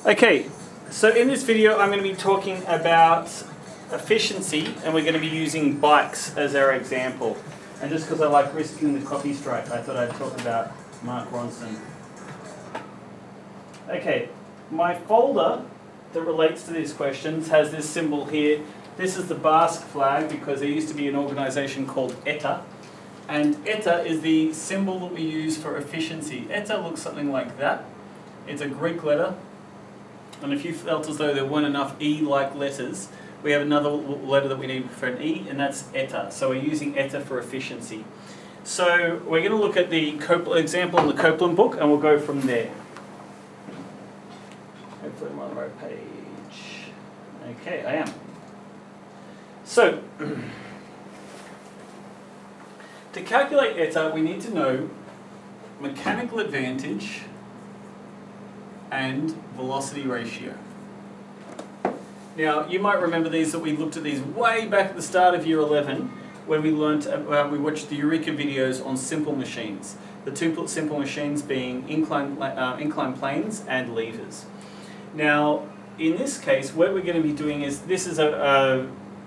Okay, so in this video I'm going to be talking about efficiency, and we're going to be using bikes as our example. And just because I like risking the copy strike, I thought I'd talk about Mark Ronson. Okay, my folder that relates to these questions has this symbol here. This is the Basque flag because there used to be an organisation called ETA. And ETA is the symbol that we use for efficiency. ETA looks something like that. It's a Greek letter. And if you felt as though there weren't enough E-like letters, we have another letter that we need for an E, and that's ETA. So we're using ETA for efficiency. So we're going to look at the example in the Copeland book, and we'll go from there. Hopefully I'm on the right page. Okay, I am. So, to calculate ETA, we need to know mechanical advantage and velocity ratio. Now, you might remember these, that we looked at these way back at the start of year 11 when we learnt, we watched the Eureka videos on simple machines. The two simple machines being inclined planes and levers. Now, in this case, what we're going to be doing is, this is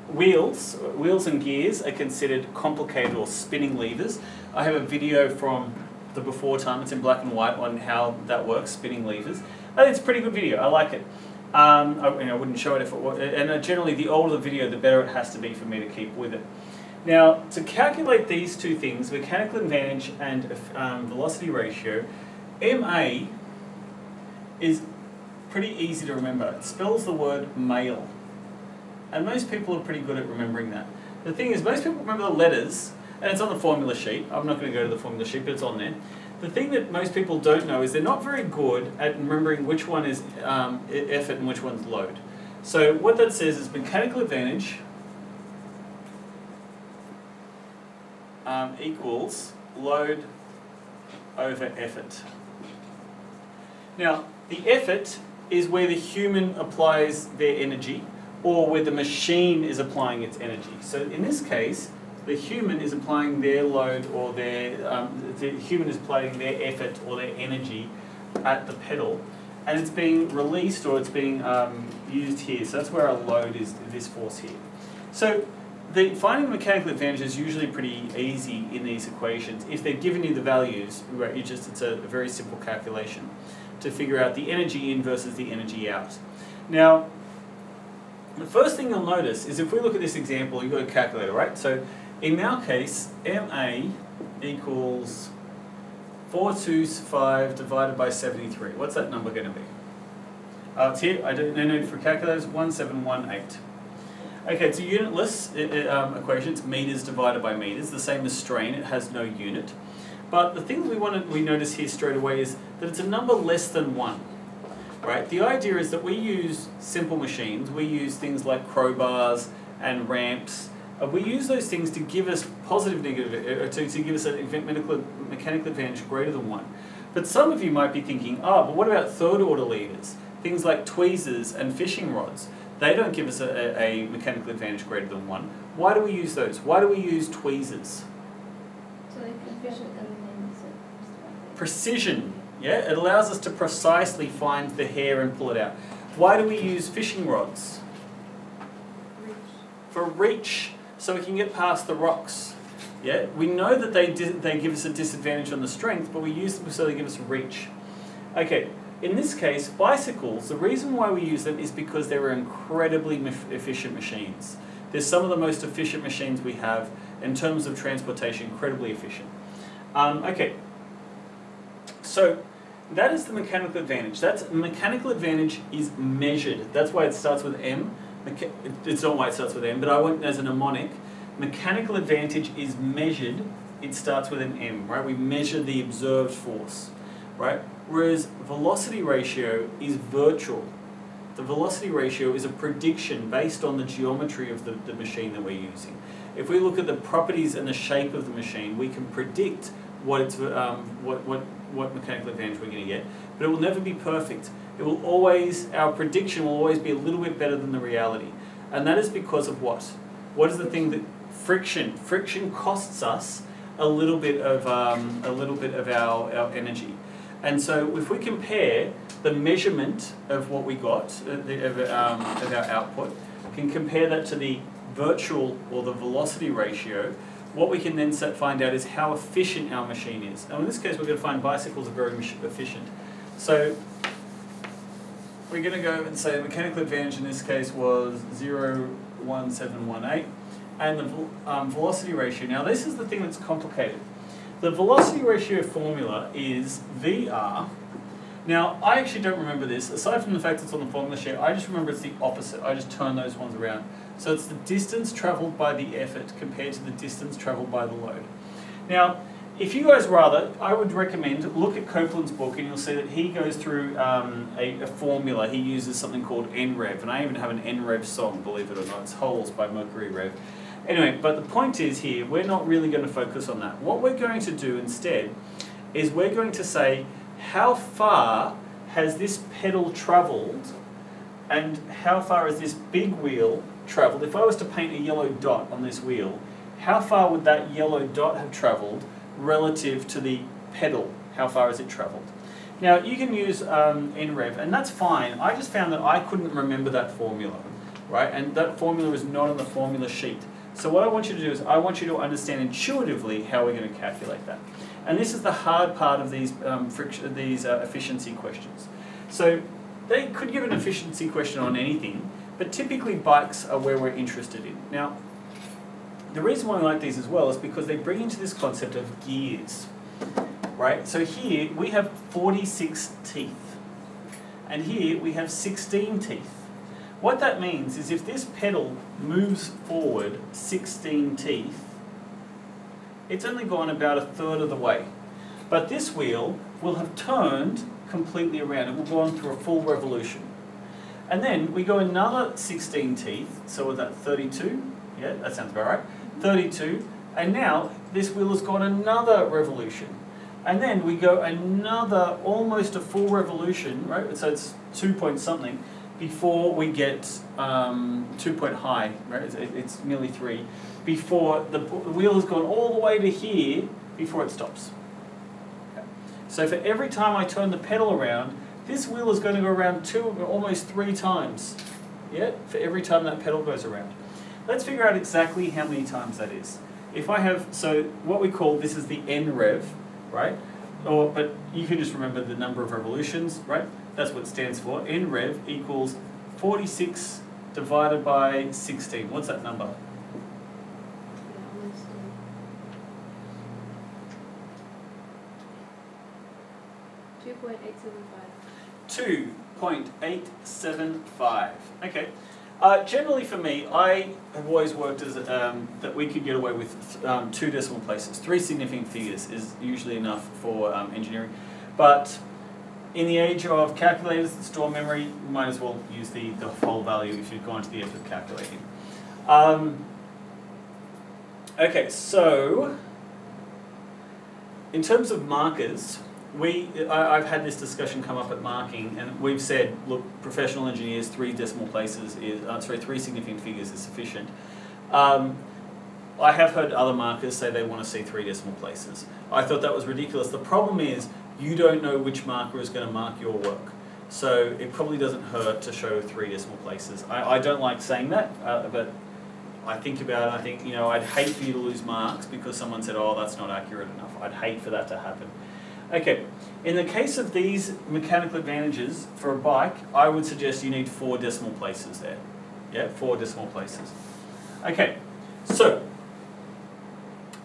wheels and gears are considered complicated or spinning levers. I have a video from the before time, it's in black and white, on how that works, spinning levers. I think it's a pretty good video, I like it. I wouldn't show it if it was, and generally the older the video, the better it has to be for me to keep with it. Now, to calculate these two things, mechanical advantage and velocity ratio, MA is pretty easy to remember. It spells the word male. And most people are pretty good at remembering that. The thing is, most people remember the letters, and it's on the formula sheet. I'm not going to go to the formula sheet, but it's on there. The thing that most people don't know is they're not very good at remembering which one is effort and which one's load. So what that says is mechanical advantage equals load over effort. Now, the effort is where the human applies their energy, or where the machine is applying its energy. So in this case, the human is applying their load, or the human is applying their effort or their energy at the pedal, and it's being released, or it's being used here. So that's where our load is, this force here. So finding the mechanical advantage is usually pretty easy in these equations. If they've given you the values, right, it's a very simple calculation to figure out the energy in versus the energy out. Now, the first thing you'll notice is if we look at this example, you've got a calculator, right? So in our case, MA equals 425 divided by 73. What's that number going to be? It's here. I don't know for calculators, 1718. Okay, it's a unitless equation. It's meters divided by meters, the same as strain. It has no unit. But the thing that we notice here straight away is that it's a number less than 1. Right? The idea is that we use simple machines. We use things like crowbars and ramps. We use those things to give us positive, negative, to give us a mechanical advantage greater than 1. But some of you might be thinking, but what about third order levers? Things like tweezers and fishing rods. They don't give us a mechanical advantage greater than 1. Why do we use those? Why do we use tweezers? So they can efficient and precision. Yeah, it allows us to precisely find the hair and pull it out. Why do we use fishing rods? For reach, so we can get past the rocks. Yeah, we know that they give us a disadvantage on the strength, but we use them so they give us reach. Okay, in this case, bicycles, the reason why we use them is because they're incredibly efficient machines. They're some of the most efficient machines we have in terms of transportation, incredibly efficient. Okay, so that is the mechanical advantage. Mechanical advantage is measured. That's why it starts with M. It's not why it starts with M, but I want as a mnemonic. Mechanical advantage is measured. It starts with an M, right? We measure the observed force, right? Whereas velocity ratio is virtual. The velocity ratio is a prediction based on the geometry of the machine that we're using. If we look at the properties and the shape of the machine, we can predict what mechanical advantage we're going to get, but it will never be perfect. Our prediction will always be a little bit better than the reality. And that is because of what? What is the thing that friction? Friction costs us a little bit of our energy. And so if we compare the measurement of what we got, of our output, can compare that to the virtual or the velocity ratio, what we can then find out is how efficient our machine is. Now in this case we're going to find bicycles are very efficient. So we're going to go and say the mechanical advantage in this case was 0.1718, and the velocity ratio. Now this is the thing that's complicated. The velocity ratio formula is VR. Now I actually don't remember this, aside from the fact it's on the formula sheet, I just remember it's the opposite. I just turn those ones around. So it's the distance travelled by the effort compared to the distance travelled by the load. Now, if you guys rather, I would recommend look at Copeland's book and you'll see that he goes through a formula. He uses something called NREV, and I even have an NREV song, believe it or not. It's Holes by Mercury Rev. Anyway, but the point is here, we're not really going to focus on that. What we're going to do instead is we're going to say, how far has this pedal travelled and how far has this big wheel travelled? If I was to paint a yellow dot on this wheel, how far would that yellow dot have travelled relative to the pedal? How far has it travelled? Now you can use NREV, and that's fine. I just found that I couldn't remember that formula, right? And that formula is not on the formula sheet. So what I want you to do is I want you to understand intuitively how we're going to calculate that. And this is the hard part of these efficiency questions. So they could give an efficiency question on anything, but typically bikes are where we're interested in. Now, the reason why I like these as well is because they bring into this concept of gears, right? So here we have 46 teeth, and here we have 16 teeth. What that means is if this pedal moves forward 16 teeth, it's only gone about a third of the way. But this wheel will have turned completely around. It will go on through a full revolution. And then we go another 16 teeth, so with that 32, yeah, that sounds about right, 32, and now this wheel has gone another revolution. And then we go another, almost a full revolution, right, so it's 2 point something, before we get 2 point high, right, it's nearly 3, before the wheel has gone all the way to here, before it stops. Okay. So for every time I turn the pedal around, this wheel is going to go around almost 3 times, yeah, for every time that pedal goes around. Let's figure out exactly how many times that is. If I have, so what we call, this is the NREV, right? But you can just remember the number of revolutions, right? That's what it stands for. NREV equals 46 divided by 16. What's that number? 2.875. Okay. Generally for me, I have always worked as that we could get away with 2 decimal places. 3 significant figures is usually enough for engineering. But in the age of calculators that store memory, you might as well use the whole value if you've gone to the effort of calculating. Okay, so in terms of markers, I've had this discussion come up at marking, and we've said, look, professional engineers, 3 decimal places is, 3 significant figures is sufficient. I have heard other markers say they want to see 3 decimal places. I thought that was ridiculous. The problem is, you don't know which marker is going to mark your work. So it probably doesn't hurt to show 3 decimal places. I don't like saying that, but I think about it, I think, you know, I'd hate for you to lose marks because someone said, oh, that's not accurate enough. I'd hate for that to happen. Okay, in the case of these mechanical advantages for a bike, I would suggest you need 4 decimal places there. Yeah, 4 decimal places. Okay, so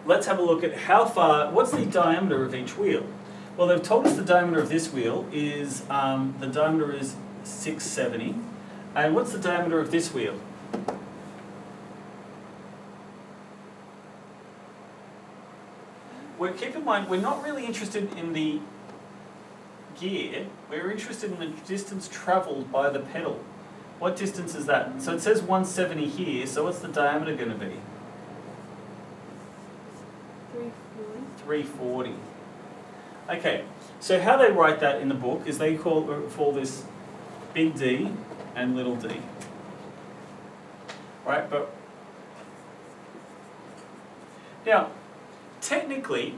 let's have a look at how far, what's the diameter of each wheel? Well, they've told us the diameter of this wheel is, the diameter is 670. And what's the diameter of this wheel? Keep in mind, we're not really interested in the gear, we're interested in the distance travelled by the pedal. What distance is that? So it says 170 here, so what's the diameter going to be? 340. Okay, so how they write that in the book is they call this big D and little d. Right, but now, technically,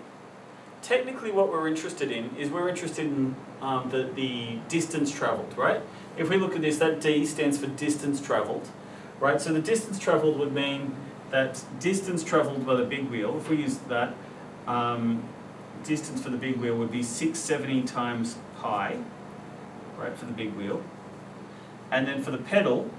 technically what we're interested in is we're interested in the distance travelled, right? If we look at this, that D stands for distance travelled, right? So the distance travelled would mean that distance travelled by the big wheel, if we use that, distance for the big wheel would be 670 times pi, right, for the big wheel. And then for the pedal,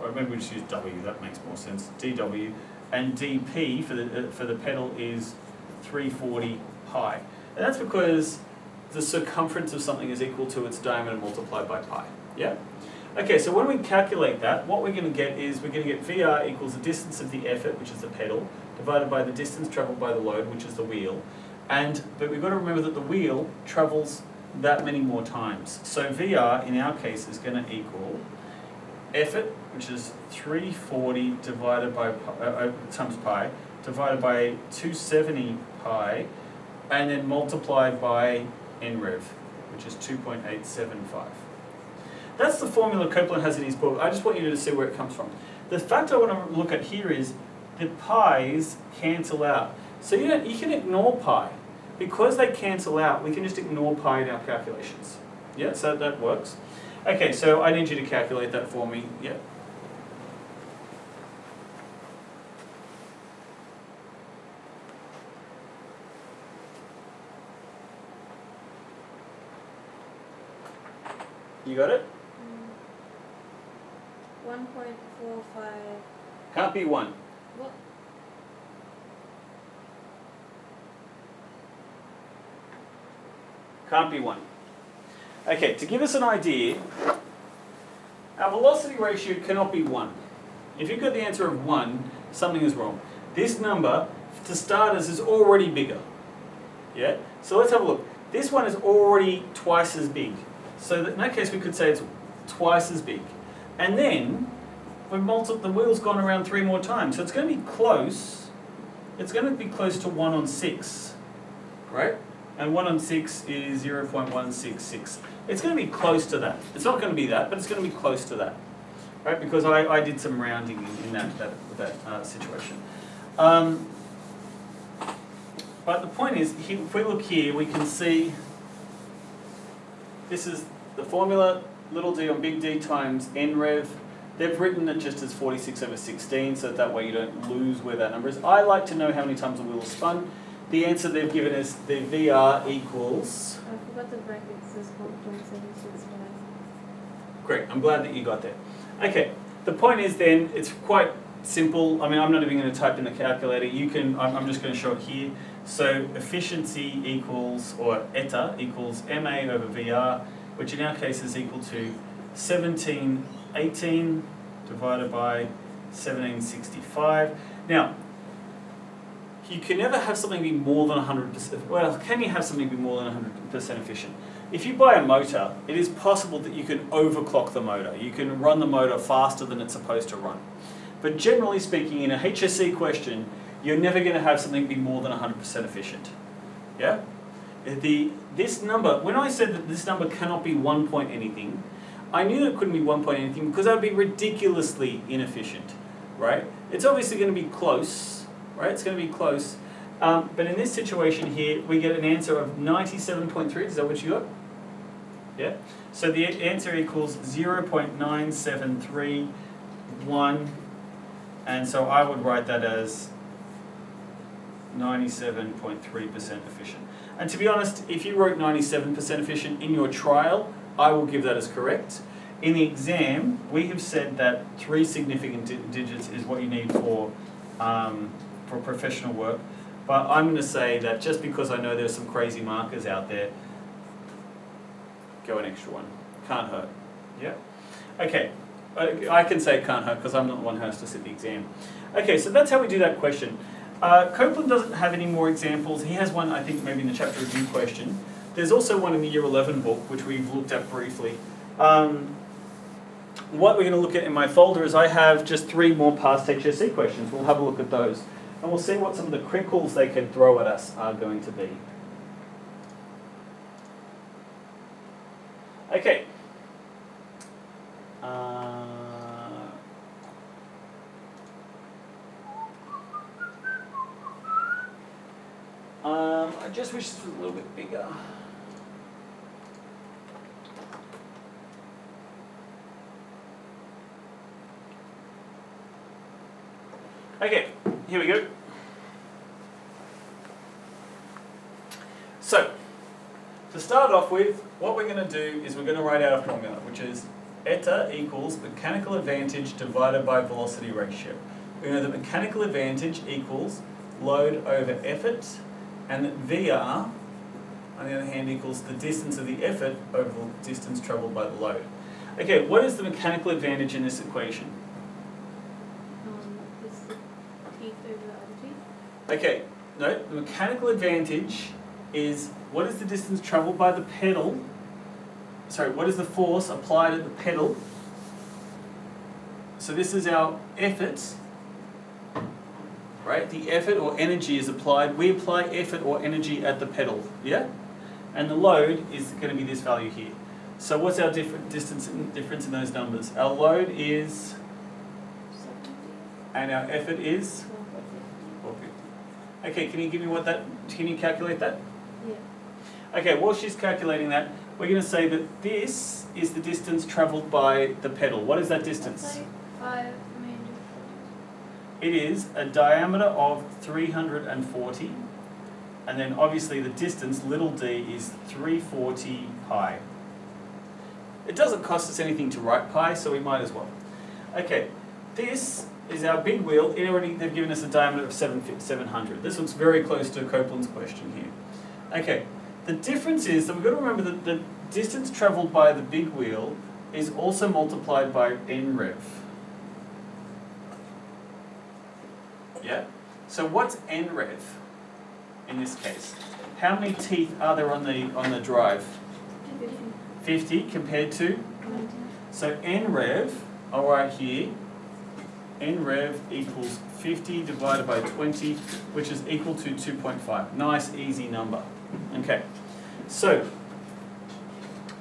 or maybe we just use W, that makes more sense, dW, and dP for the pedal is 340 pi. And that's because the circumference of something is equal to its diameter multiplied by pi. Yeah? Okay, so when we calculate that, what we're going to get is we're going to get VR equals the distance of the effort, which is the pedal, divided by the distance travelled by the load, which is the wheel. But we've got to remember that the wheel travels that many more times. So VR, in our case, is going to equal effort, which is 340 divided by times pi, divided by 270 pi, and then multiplied by nRev, which is 2.875. That's the formula Copeland has in his book. I just want you to see where it comes from. The fact I want to look at here is the pi's cancel out. So you can ignore pi. Because they cancel out, we can just ignore pi in our calculations. Yeah, so that works. Okay, so I need you to calculate that for me. Yeah. You got it? 1.45. Can't be 1. What? Can't be 1. Okay, to give us an idea, our velocity ratio cannot be 1. If you've got the answer of 1, something is wrong. This number, to starters, is already bigger. Yeah? So let's have a look. This one is already twice as big. So in that case, we could say it's twice as big. And then, the wheel's gone around 3 more times. So it's going to be close. It's going to be close to 1 on 6. Right? And 1 on 6 is 0.166. It's going to be close to that. It's not going to be that, but it's going to be close to that. Right? Because I did some rounding in that situation. But the point is, if we look here, we can see this is the formula, little d on big D times nRev. They've written it just as 46 over 16, so that way you don't lose where that number is. I like to know how many times the wheel is spun. The answer they've given is the VR equals... I forgot the brackets, this 1.765. Great, I'm glad that you got that. Okay, the point is then, it's quite simple. I mean, I'm not even going to type in the calculator. You can, I'm just going to show it here. So efficiency equals, or ETA equals MA over VR, which in our case is equal to 1718 divided by 1765. Now, you can never have something be more than 100%. Well, can you have something be more than 100% efficient? If you buy a motor, it is possible that you can overclock the motor. You can run the motor faster than it's supposed to run. But generally speaking, in a HSC question, you're never going to have something be more than 100% efficient. Yeah? This number, when I said that this number cannot be 1 point anything, I knew that it couldn't be 1 point anything because that would be ridiculously inefficient, right? It's obviously going to be close, right? It's going to be close. But in this situation here, we get an answer of 97.3. Is that what you got? Yeah? So the answer equals 0.9731, and so I would write that as 97.3% efficient. And to be honest, if you wrote 97% efficient in your trial, I will give that as correct. In the exam, we have said that 3 significant digits is what you need for professional work. But I'm going to say that just because I know there's some crazy markers out there, go an extra one. Can't hurt. Yeah? Okay. I can say it can't hurt because I'm not the one who has to sit the exam. Okay, so that's how we do that question. Copeland doesn't have any more examples. He has one, I think, maybe in the chapter review question. There's also one in the Year 11 book, which we've looked at briefly. What we're going to look at in my folder is I have just 3 more past HSC questions. We'll have a look at those. And we'll see what some of the crinkles they can throw at us are going to be. Okay. I just wish this was a little bit bigger. Okay, here we go. So, to start off with, what we're going to do is we're going to write out a formula, which is eta equals mechanical advantage divided by velocity ratio. We know that mechanical advantage equals load over effort, and that VR, on the other hand, equals the distance of the effort over the distance travelled by the load. Okay, what is the mechanical advantage in this equation? It's the teeth over the other teeth. Okay, no, the mechanical advantage is what is the distance travelled by the pedal, sorry, what is the force applied at the pedal? So this is our effort, right? The effort or energy is applied. We apply effort or energy at the pedal, yeah? And the load is going to be this value here. So what's our difference in those numbers? Our load is, 70. and our effort is 450. Okay, can you give me what that, can you calculate that? Yeah. Okay, while she's calculating that, we're going to say that this is the distance travelled by the pedal. What is that distance? That's like 5 meters. It is a diameter of 340, and then obviously the distance, little d, is 340 pi. It doesn't cost us anything to write pi, so we might as well. Okay, this is our big wheel. They've given us a diameter of 700. This looks very close to Copeland's question here. Okay, the difference is that we've got to remember that the distance travelled by the big wheel is also multiplied by nrev. Yeah? So what's nrev in this case? How many teeth are there on the drive? 50 compared to? So nrev, I'll write here, nrev equals 50 divided by 20, which is equal to 2.5. Nice, easy number. Okay, so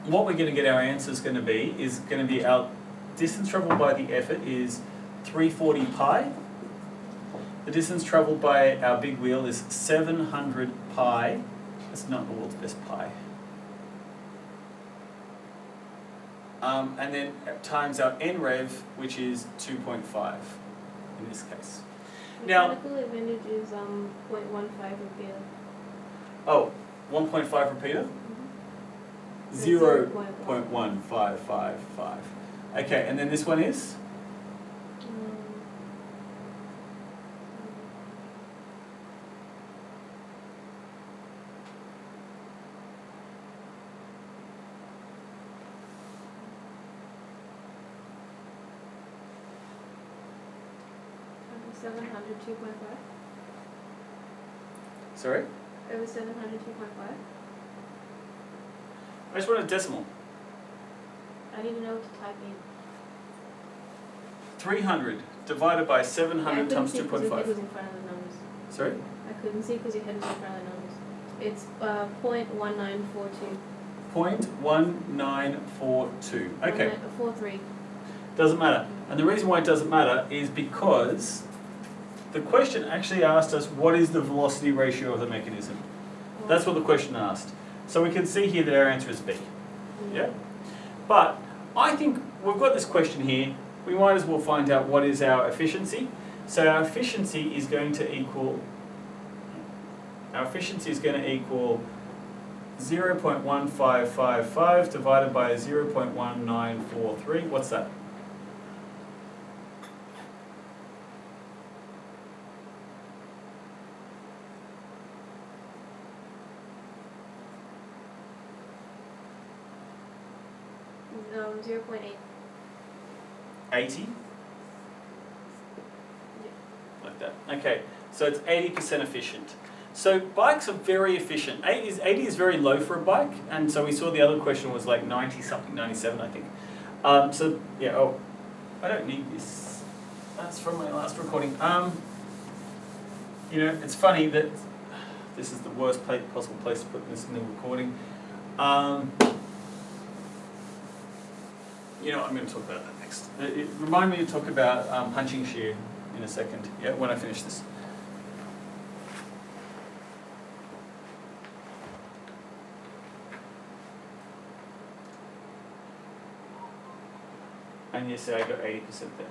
what we're going to get our answer is going to be our distance travelled by the effort is 340 pi. The distance travelled by our big wheel is 700 pi. That's not the world's best pi. And then times our nrev, which is 2.5 in this case. Now, Mechanical advantage is 0.15 repeater. oh, 1.5 repeater? 0.1555. Okay, and then this one is? Seven hundred 2.5. Sorry? Over 700 2.5. I just want a decimal. I don't even know what to type in. 300 divided by 700 times 2.5. Your head was in front of the numbers. Sorry? I couldn't see because your head was in front of the numbers. It's 0.1942. 0.1942. Okay. 43. Doesn't matter. And the reason why it doesn't matter is because the question actually asked us what is the velocity ratio of the mechanism. That's what the question asked. So we can see here that our answer is B. Yeah? But I think we've got this question here. We might as well find out what is our efficiency. So our efficiency is going to equal 0.1555 divided by 0.1943. What's that? No, 0.8. 80? Like that. Okay, so it's 80% efficient. So bikes are very efficient. 80 is very low for a bike, and so we saw the other question was like 90 something, 97 I think. So yeah, oh, I don't need this. That's from my last recording. You know, it's funny that this is the worst possible place to put this in the recording. You know, I'm going to talk about that next. Remind me to talk about punching shear in a second, yeah, when I finish this. And you say I got 80% there.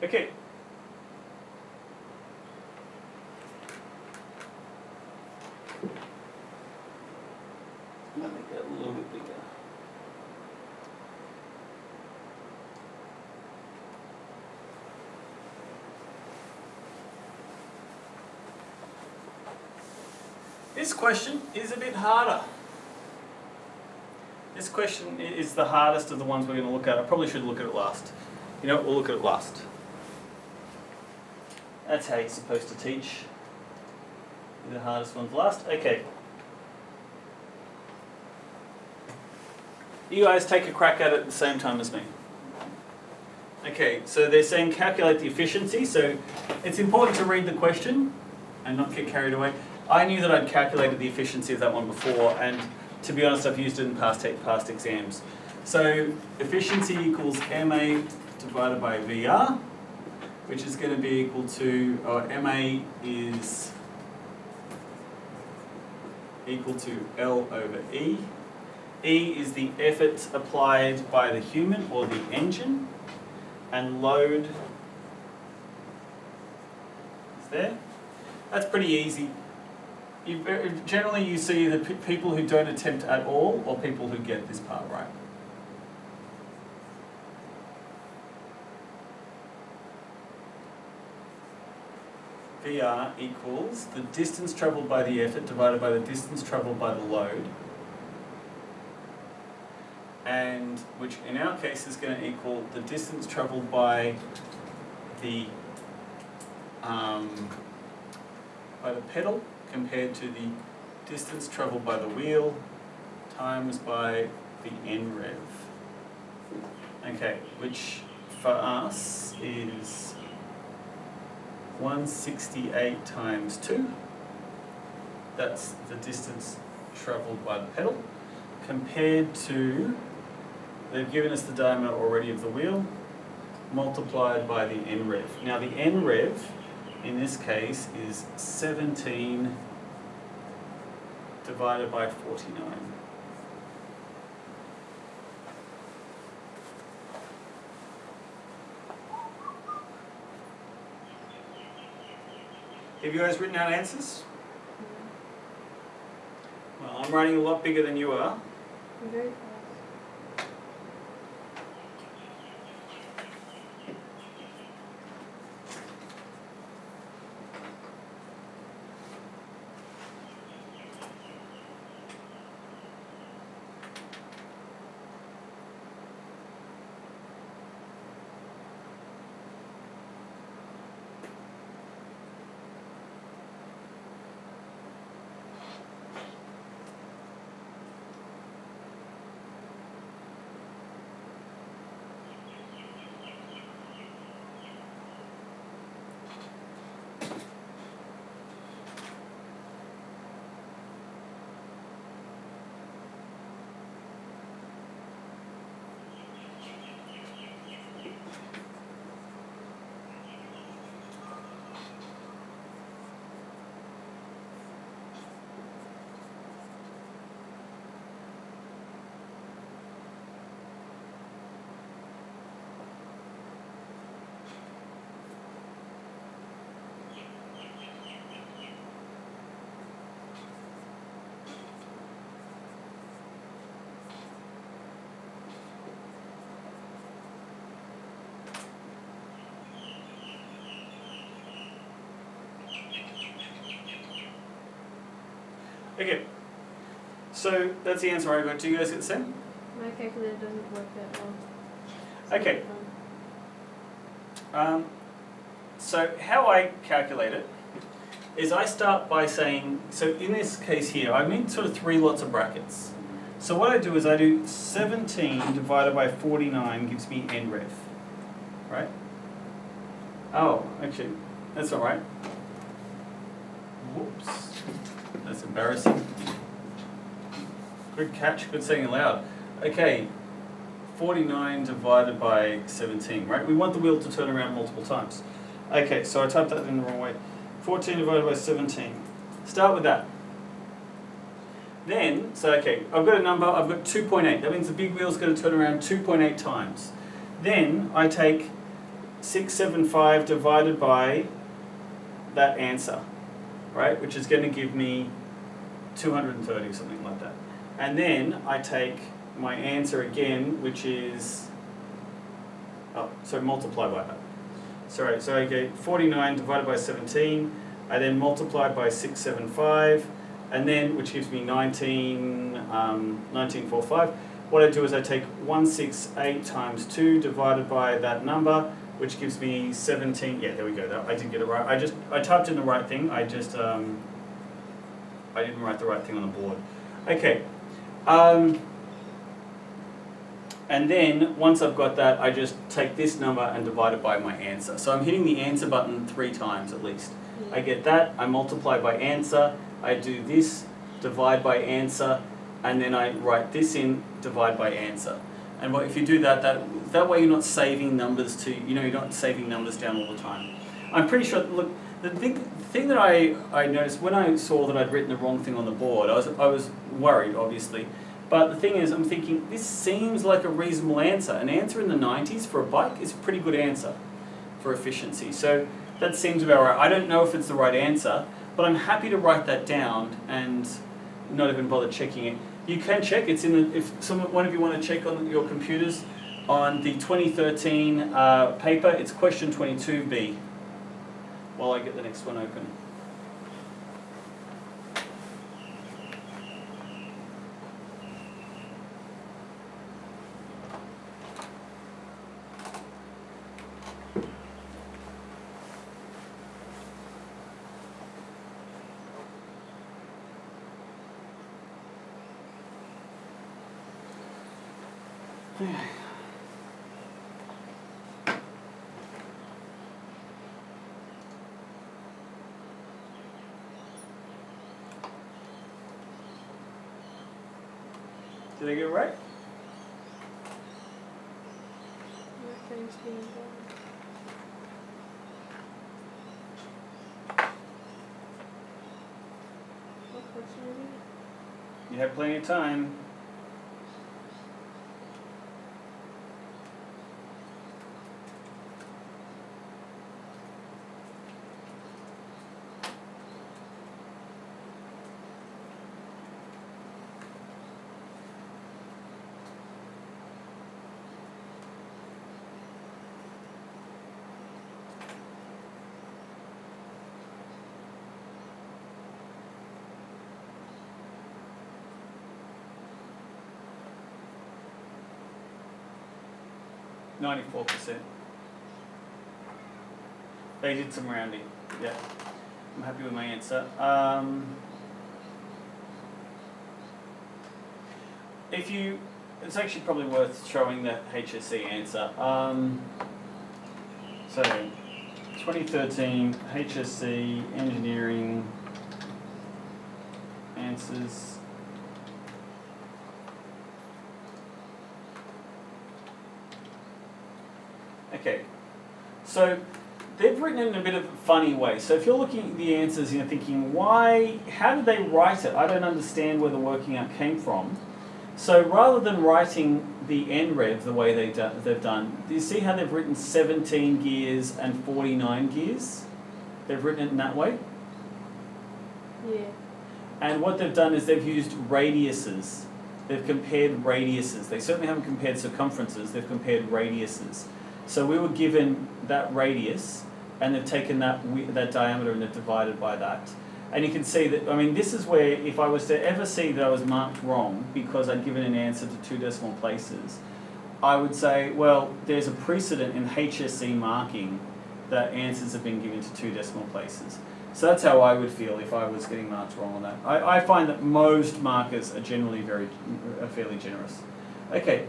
Okay. Let me get a little bit bigger. This question is a bit harder. This question is the hardest of the ones we're going to look at. I probably should look at it last. You know what, we'll look at it last. That's how you're supposed to teach. The hardest ones last. Okay. You guys take a crack at it at the same time as me. Okay, so they're saying calculate the efficiency. So it's important to read the question and not get carried away. I knew that I'd calculated the efficiency of that one before, and to be honest, I've used it in past exams. So efficiency equals MA divided by VR, which is going to be equal to, MA is equal to L over E. E is the effort applied by the human or the engine, and load is there. That's pretty easy. Generally you see the people who don't attempt at all, or people who get this part right. VR equals the distance travelled by the effort divided by the distance travelled by the load, and which in our case is going to equal the distance travelled by the pedal compared to the distance travelled by the wheel times by the nrev. Okay, which for us is 168 times 2. That's the distance travelled by the pedal compared to, they've given us the diameter already of the wheel, multiplied by the nrev. Now the nrev in this case is 17 divided by 49. Have you guys written out answers? Well, I'm writing a lot bigger than you are. Very Okay, so that's the answer I got. Do you guys get the same? My calculator doesn't work that well. Okay. So how I calculate it is I start by saying, so in this case here, I need sort of 3 lots of brackets. So what I do is I do 17 divided by 49 gives me nrev, right? Oh, actually, that's all right. Whoops, that's embarrassing. Good catch, good saying aloud. Okay, 49 divided by 17, right? We want the wheel to turn around multiple times. Okay, so I typed that in the wrong way. 14 divided by 17. Start with that. Then, so okay, I've got a number, I've got 2.8. That means the big wheel's going to turn around 2.8 times. Then I take 675 divided by that answer, right? Which is going to give me 230 or something like that. And then I take my answer again, which is, multiply by that. Sorry, so I get 49 divided by 17, I then multiply by 675, and then, which gives me 1945. What I do is I take 168 times 2 divided by that number, which gives me 17, yeah, there we go, I did get it right. I typed in the right thing, I didn't write the right thing on the board. Okay, and then, once I've got that, I just take this number and divide it by my answer. So I'm hitting the answer button 3 times at least. I get that, I multiply by answer, I do this, divide by answer, and then I write this in, divide by answer. And if you do that way you're not saving numbers you're not saving numbers down all the time. I'm pretty sure, look, the thing that I noticed when I saw that I'd written the wrong thing on the board, I was worried, obviously. But the thing is, I'm thinking, this seems like a reasonable answer. An answer in the 90s for a bike is a pretty good answer for efficiency. So that seems about right. I don't know if it's the right answer, but I'm happy to write that down and not even bother checking it. You can check, it's in the, if one of you want to check on your computers, on the 2013 paper, it's question 22B, while I get the next one open. Did I get it right? What question is it? You have plenty of time. %. They did some rounding. Yeah, I'm happy with my answer. It's actually probably worth showing the HSC answer. So, 2013 HSC engineering answers. Okay, so they've written it in a bit of a funny way. So if you're looking at the answers and you're thinking, how did they write it? I don't understand where the working out came from. So rather than writing the NREV the way they've done, do you see how they've written 17 gears and 49 gears? They've written it in that way? Yeah. And what they've done is they've used radiuses. They've compared radiuses. They certainly haven't compared circumferences, they've compared radiuses. So we were given that radius, and they've taken that diameter and they've divided by that. And you can see that, I mean, this is where if I was to ever see that I was marked wrong because I'd given an answer to 2 decimal places, I would say, well, there's a precedent in HSC marking that answers have been given to 2 decimal places. So that's how I would feel if I was getting marked wrong on that. I find that most markers are generally fairly generous. Okay.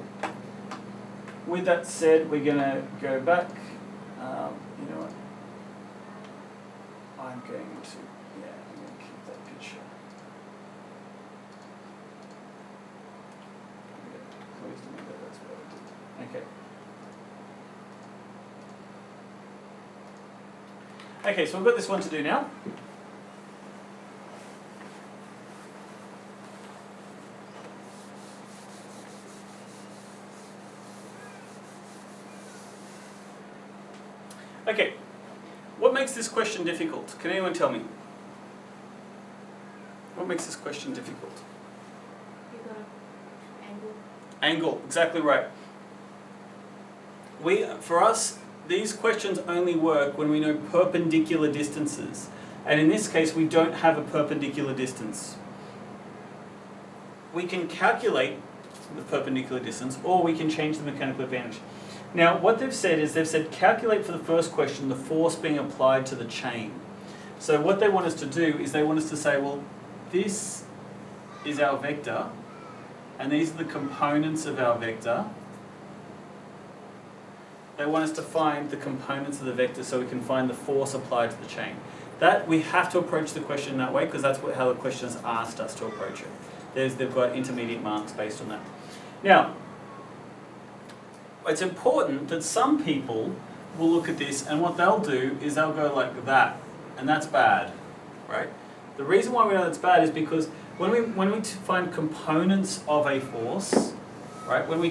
With that said, we're going to go back. You know what? I'm going to keep that picture. Okay, so we've got this one to do now. Okay, what makes this question difficult? Can anyone tell me? What makes this question difficult? You got angle. Angle, exactly right. For us, these questions only work when we know perpendicular distances. And in this case, we don't have a perpendicular distance. We can calculate the perpendicular distance, or we can change the mechanical advantage. Now, what they've said is calculate for the first question the force being applied to the chain. So what they want us to do is they want us to say, well, this is our vector, and these are the components of our vector. They want us to find the components of the vector so we can find the force applied to the chain. That we have to approach the question that way because that's how the question has asked us to approach it. They've got intermediate marks based on that. Now, it's important that some people will look at this and what they'll do is they'll go like that, and that's bad, right? The reason why we know that's bad is because when we find components of a force, right, when we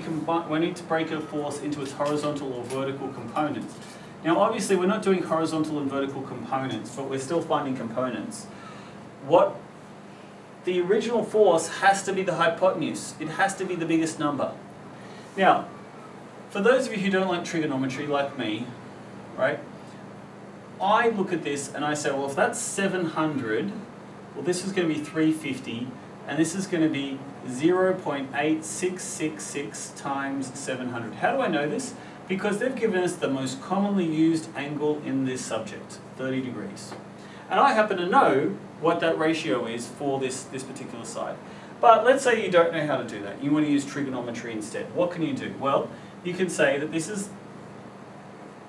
need to break a force into its horizontal or vertical components. Now obviously we're not doing horizontal and vertical components, but we're still finding components. What the original force has to be the hypotenuse. It has to be the biggest number. Now, for those of you who don't like trigonometry like me, right, I look at this and I say, well, if that's 700, well, this is going to be 350, and this is going to be 0.8666 times 700. How do I know this? Because they've given us the most commonly used angle in this subject, 30 degrees. And I happen to know what that ratio is for this particular side. But let's say you don't know how to do that. You want to use trigonometry instead. What can you do? Well, you can say that this is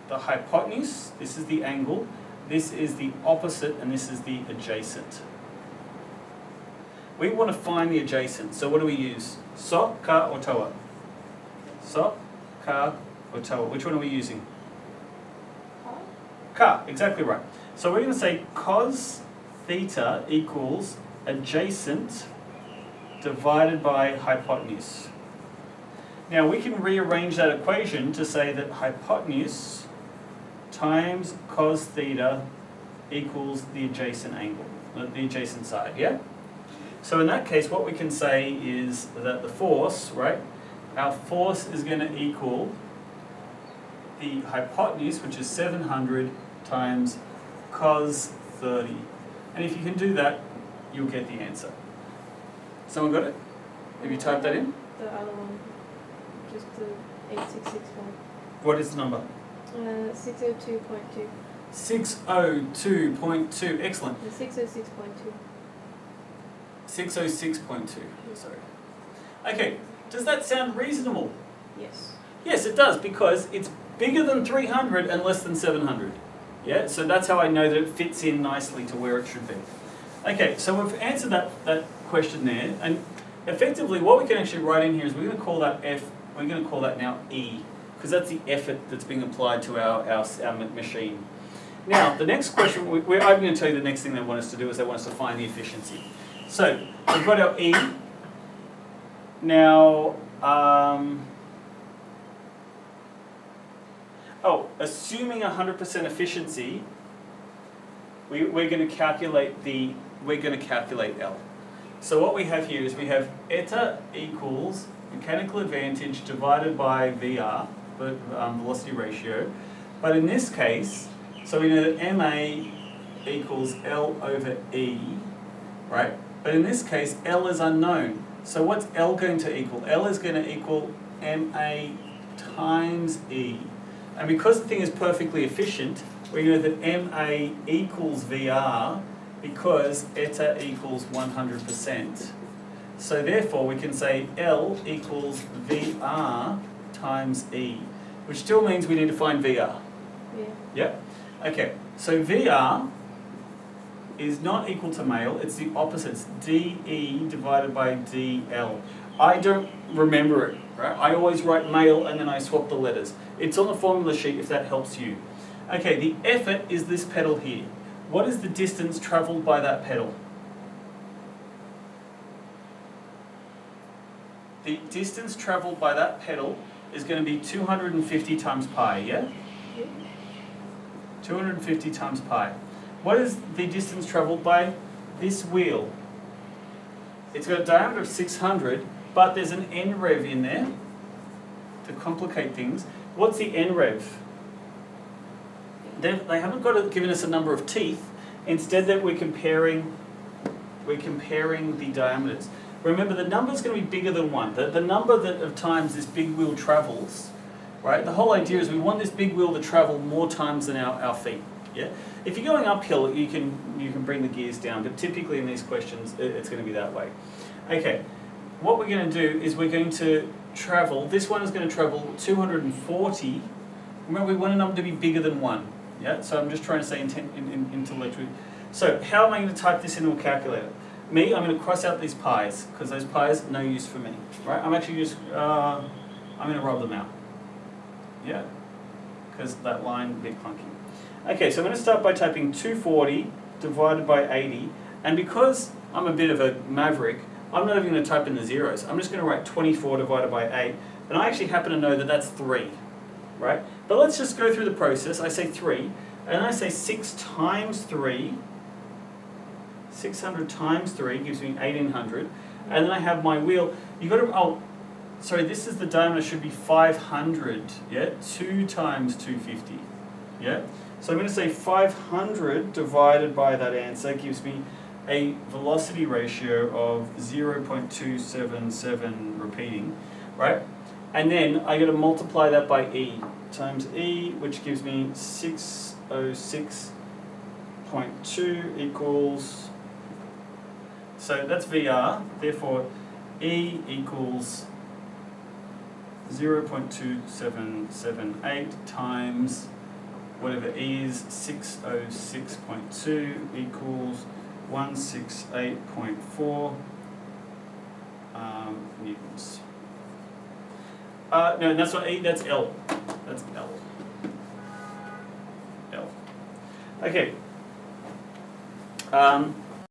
the hypotenuse, this is the angle, this is the opposite, and this is the adjacent. We want to find the adjacent, so what do we use? So, ka, or toa? So, ka, or toa? Which one are we using? Ka, exactly right. So we're going to say cos theta equals adjacent divided by hypotenuse. Now we can rearrange that equation to say that hypotenuse times cos theta equals the adjacent angle, the adjacent side, yeah? So in that case, what we can say is that the force, right, our force is going to equal the hypotenuse, which is 700, times cos 30. And if you can do that, you'll get the answer. Someone got it? Have you typed that in? The other one, just the 8661. What is the number? 602.2. 602.2, excellent. The 606.2. 606.2, sorry. Okay, does that sound reasonable? Yes. Yes, it does, because it's bigger than 300 and less than 700. Yeah, so that's how I know that it fits in nicely to where it should be. Okay, so we've answered that question there, and effectively what we can actually write in here is we're going to call that F, we're going to call that now E, because that's the effort that's being applied to our machine. Now, the next question, I'm going to tell you the next thing they want us to do is they want us to find the efficiency. So, we've got our E. Now, assuming 100% efficiency, we're going to calculate L. So what we have here is we have eta equals mechanical advantage divided by VR, velocity ratio. But in this case, so we know that MA equals L over E, right? But in this case, L is unknown. So what's L going to equal? L is going to equal MA times E. And because the thing is perfectly efficient, we know that MA equals VR because eta equals 100%. So therefore we can say L equals VR times E, which still means we need to find VR. Yeah. Yep. Okay, so VR is not equal to male, it's the opposite. It's DE divided by DL. I don't remember it, right? I always write male and then I swap the letters. It's on the formula sheet if that helps you. Okay, the effort is this pedal here. What is the distance travelled by that pedal? The distance travelled by that pedal is going to be 250 times pi, yeah? 250 times pi. What is the distance travelled by this wheel? It's got a diameter of 600, but there's an n rev in there to complicate things. What's the n rev? They haven't given us a number of teeth. Instead, that we're comparing the diameters. Remember, the number's going to be bigger than 1. The number of times this big wheel travels, right? The whole idea is we want this big wheel to travel more times than our feet. Yeah. If you're going uphill, you can bring the gears down, but typically in these questions, it's going to be that way. Okay. What we're going to do is we're going to travel. This one is going to travel 240. Remember, we want a number to be bigger than 1. Yeah. So I'm just trying to say intellectually. So how am I going to type this into a calculator? Me, I'm going to cross out these pi's, because those pi's are no use for me. Right? I'm actually just, I'm going to rub them out. Yeah? Because that line is a bit clunky. Okay, so I'm going to start by typing 240 divided by 80, and because I'm a bit of a maverick, I'm not even going to type in the zeros. I'm just going to write 24 divided by 8, and I actually happen to know that that's 3. Right? But let's just go through the process. I say 3, and I say 6 times 3, 600 times 3 gives me 1800, and then I have my wheel. You've got to, this is the diameter, should be 500, yeah? 2 times 250, yeah? So I'm going to say 500 divided by that answer gives me a velocity ratio of 0.277 repeating, right? And then I got to multiply that by E times E, which gives me 606.2 equals, so that's VR, therefore E equals 0.2778 times whatever E is, 606.2 equals 168.4 newtons. No, that's not E, that's L. That's L. L. Okay.